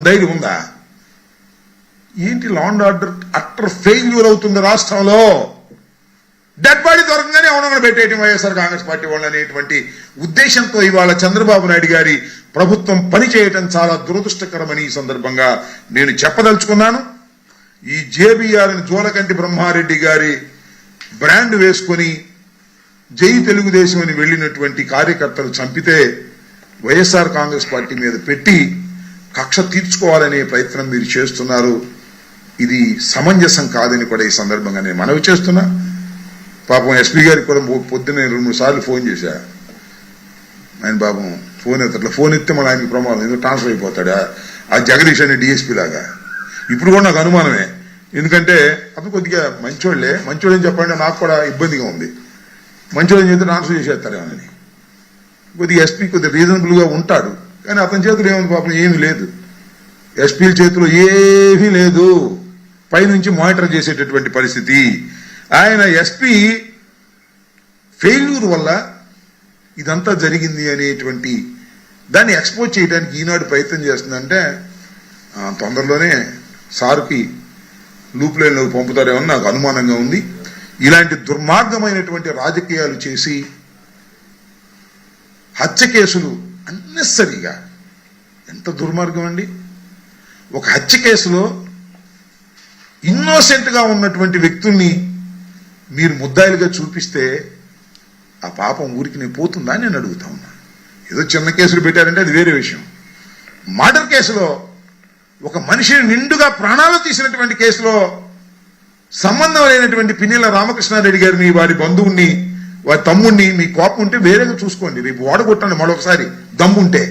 ధైర్యం ఉందా? ఏంటి law and order utter failure అవుతుంది రాష్ట్రంలో. డెడ్ బాడీ దొరకంగానే అవునగా పెట్టేయటం వైఎస్ఆర్ కాంగ్రెస్ పార్టీ వాళ్ళు అనేటువంటి ఉద్దేశంతో ఇవాళ చంద్రబాబు నాయుడు గారి ప్రభుత్వం పనిచేయటం చాలా దురదృష్టకరమని ఈ సందర్భంగా నేను చెప్పదలుచుకున్నాను. ఈ జేబీఆర్ జోలకంటి బ్రహ్మారెడ్డి గారి బ్రాండ్ వేసుకొని జై తెలుగుదేశం అని వెళ్లినటువంటి కార్యకర్తలు చంపితే వైఎస్ఆర్ కాంగ్రెస్ పార్టీ మీద పెట్టి కక్ష తీర్చుకోవాలనే ప్రయత్నం మీరు చేస్తున్నారు. ఇది సమంజసం కాదని కూడా ఈ సందర్భంగా నేను మనవి చేస్తున్నా. పాపం ఎస్పీ గారికి కూడా పొద్దున్నే 2-3 సార్లు ఫోన్ చేశా. ఆయన పాపం ఫోన్ ఎత్తట్లా. ఫోన్ ఎత్తే మళ్ళీ ఆయనకి ప్రమాదం, ఎందుకు ట్రాన్స్ఫర్ అయిపోతాడా ఆ జగదీష్ అనే డిఎస్పీ లాగా. ఇప్పుడు కూడా నాకు అనుమానమే, ఎందుకంటే అతను కొద్దిగా మంచోళ్ళని చెప్పండి, నాకు కూడా ఇబ్బందిగా ఉంది. మంచోళ్ళని చెప్తే ట్రాన్స్ఫర్ చేసేస్తారేమోనని. కొద్దిగా ఎస్పీ కొద్దిగా రీజనబుల్ గా ఉంటాడు, కానీ అతని చేతిలో ఏముంది పాపం? ఏమీ లేదు. ఎస్పీల చేతిలో ఏమీ లేదు. పైనుంచి మానిటర్ చేసేటటువంటి పరిస్థితి. ఆయన ఎస్పీ ఫెయిల్యూర్ వల్ల ఇదంతా జరిగింది అనేటువంటి దాన్ని ఎక్స్పోజ్ చేయడానికి ఈనాడు ప్రయత్నం చేస్తుందంటే తొందరలోనే సార్కి లూప్ లైన్లో పంపుతారేమో నాకు అనుమానంగా ఉంది. ఇలాంటి దుర్మార్గమైనటువంటి రాజకీయాలు చేసి హత్య కేసులు అన్నెసరిగా, ఎంత దుర్మార్గం అండి. ఒక హత్య కేసులో ఇన్నోసెంట్ గా ఉన్నటువంటి వ్యక్తుల్ని మీరు ముద్దాయిలుగా చూపిస్తే ఆ పాపం ఊరికి నేను పోతుందా నేను అడుగుతా ఉన్నా. ఏదో చిన్న కేసులు పెట్టారంటే అది వేరే విషయం. మర్డర్ కేసులో ఒక మనిషిని నిండుగా ప్రాణాలు తీసినటువంటి కేసులో సంబంధం లేనటువంటి పిన్నెల రామకృష్ణారెడ్డి గారిని, వారి బంధువుని, వారి తమ్ముడిని, మీ కోపం ఉంటే వేరేగా చూసుకోండి, రేపు ఓడగొట్టండి మరొకసారి దమ్ముంటే.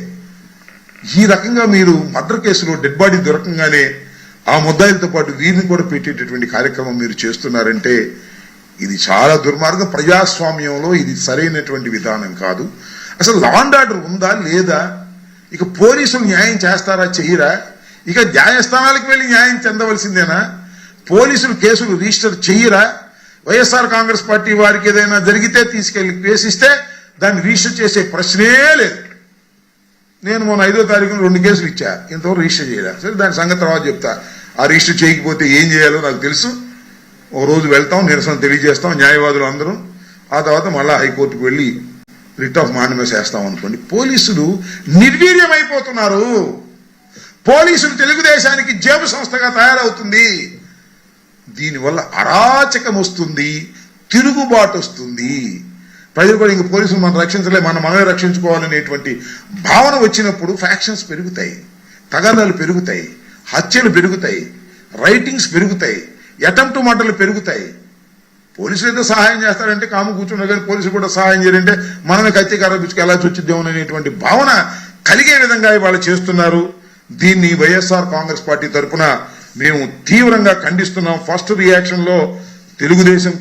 ఈ రకంగా మీరు మర్డర్ కేసులో డెడ్ బాడీ దొరకంగానే ఆ ముద్దాయిలతో పాటు వీరిని కూడా పెట్టేటటువంటి కార్యక్రమం మీరు చేస్తున్నారంటే ఇది చాలా దుర్మార్గం. ప్రజాస్వామ్యంలో ఇది సరైనటువంటి విధానం కాదు. అసలు లా అండ్ ఆర్డర్ ఉందా లేదా? ఇక పోలీసులు న్యాయం చేస్తారా చెయ్యరా? ఇక న్యాయస్థానాలకు వెళ్ళి న్యాయం చెందవలసిందేనా? పోలీసులు కేసులు రిజిస్టర్ చెయ్యరా? వైఎస్ఆర్ కాంగ్రెస్ పార్టీ వారికి ఏదైనా జరిగితే తీసుకెళ్లి కేసిస్తే దాన్ని రిజిస్టర్ చేసే ప్రశ్నే లేదు. నేను మొన్న 5వ తారీఖున 2 కేసులు ఇచ్చా, ఇంతవరకు రిజిస్టర్ చేయలే. సరే దాని సంగతి తర్వాత చెప్తా. ఆ రిజిస్టర్ చేయకపోతే ఏం చేయాలో నాకు తెలుసు. ఒక రోజు వెళ్తాం, నిరసన తెలియజేస్తాం న్యాయవాదులు అందరూ. ఆ తర్వాత మళ్ళా హైకోర్టుకు వెళ్ళి రిట్ ఆఫ్ మాండమస్ వేస్తాం అనుకోండి. పోలీసులు నిర్వీర్యమైపోతున్నారు. పోలీసులు తెలుగుదేశానికి జేబు సంస్థగా తయారవుతుంది. దీనివల్ల అరాచకం వస్తుంది, తిరుగుబాటు వస్తుంది. ప్రజలు కూడా ఇంక పోలీసులు మనం రక్షించలే, మనమే రక్షించుకోవాలనేటువంటి భావన వచ్చినప్పుడు ఫ్యాక్షన్స్ పెరుగుతాయి, తగాదాలు పెరుగుతాయి, హత్యలు పెరుగుతాయి, రైటింగ్స్ పెరుగుతాయి, అటెంప్ట్ మర్డర్లు పెరుగుతాయి. పోలీసులు ఏదో సహాయం చేస్తారంటే కాము కూర్చున్నారు, కానీ పోలీసులు కూడా సహాయం చేయాలంటే మనమే కత్తి కర్రబిచ్చుకు ఎలా చొచ్చిద్దాం అనేటువంటి భావన కలిగే విధంగా వాళ్ళు చేస్తున్నారు. దీన్ని వైఎస్ఆర్ కాంగ్రెస్ పార్టీ తరఫున మేము తీవ్రంగా ఖండిస్తున్నాం. ఫస్ట్ రియాక్షన్ లో తెలుగుదేశం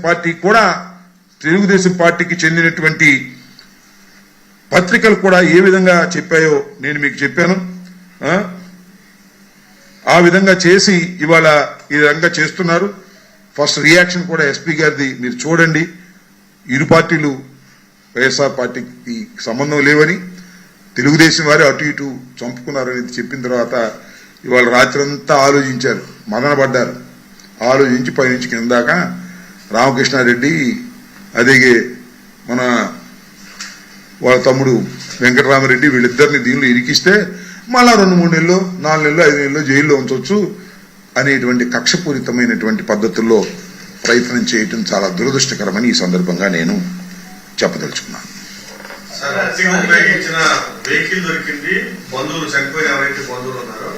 పార్టీకి చెందినటువంటి పత్రికలు కూడా ఏ విధంగా చెప్పాయో నేను మీకు చెప్పాను. ఆ విధంగా చేసి ఇవాళ ఈ విధంగా చేస్తున్నారు. ఫస్ట్ రియాక్షన్ కూడా ఎస్పీ గారిది మీరు చూడండి. ఇరు పార్టీలు వైఎస్ఆర్ పార్టీకి సంబంధం లేవని, తెలుగుదేశం వారు అటు ఇటు చంపుకున్నారని చెప్పిన తర్వాత ఇవాళ రాత్రంతా ఆలోచించారు, మదనపడ్డారు. ఆలోచించి పైనుంచి కింద దాకా రామకృష్ణారెడ్డి, అదే మన వాళ్ళ తమ్ముడు వెంకటరామరెడ్డి వీళ్ళిద్దరిని దీనిలో ఇరికిస్తే మళ్ళా 2-3 నెలలు 4 నెలలు 5 నెలలు జైల్లో ఉంచవచ్చు అనేటువంటి కక్షపూరితమైనటువంటి పద్ధతుల్లో ప్రయత్నం చేయటం చాలా దురదృష్టకరమని ఈ సందర్భంగా నేను చెప్పదలుచుకున్నాను. ఉపయోగించిన వెహికల్ దొరికింది, బంధువులు చనిపోయిన ఎవరైతే బంధువులు ఉన్నారో